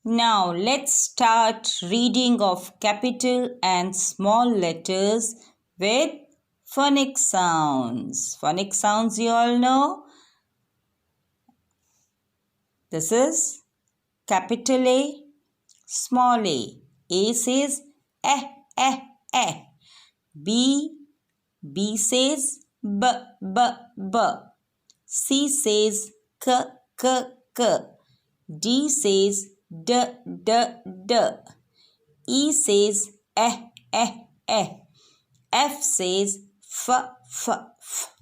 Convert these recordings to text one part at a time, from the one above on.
Now let's start reading of capital and small letters with phonic sounds. Phonic sounds you all know. This is capital A, small a. A says eh, eh, eh. B says b, b, b. C says k, k, k. D says d, d, d. E says eh, eh, eh. F says f, f, f.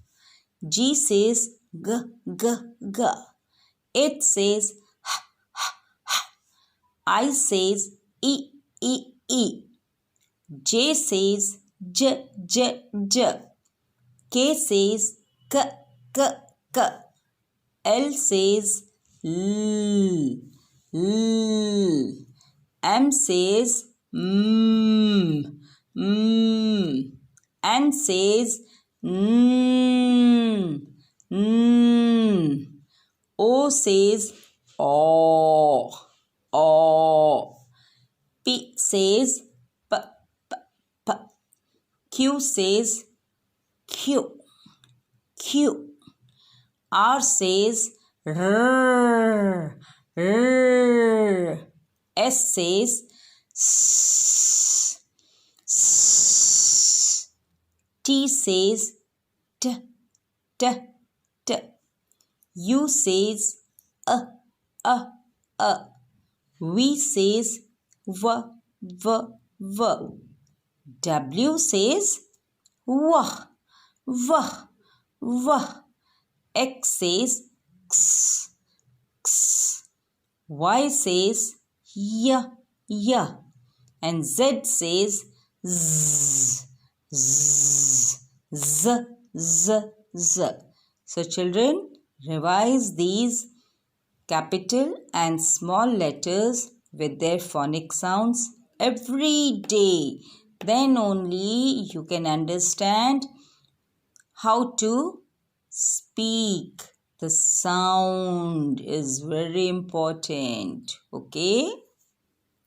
G says g, g, g. H says h, h, h. I says e, e, e. J says j, j, j. K says k, k, k. L says l, l. M says mm. N says mm. O says o. P says p, p, p. Q says q. R says r. S says s. T says t, t, t. U says a. V says v, v, v. W says w, v, v. X says x, x. Y says y, y. And Z says z, z, z, z, z. So children, revise these capital and small letters with their phonic sounds every day. Then only you can understand how to speak. The sound is very important. Okay?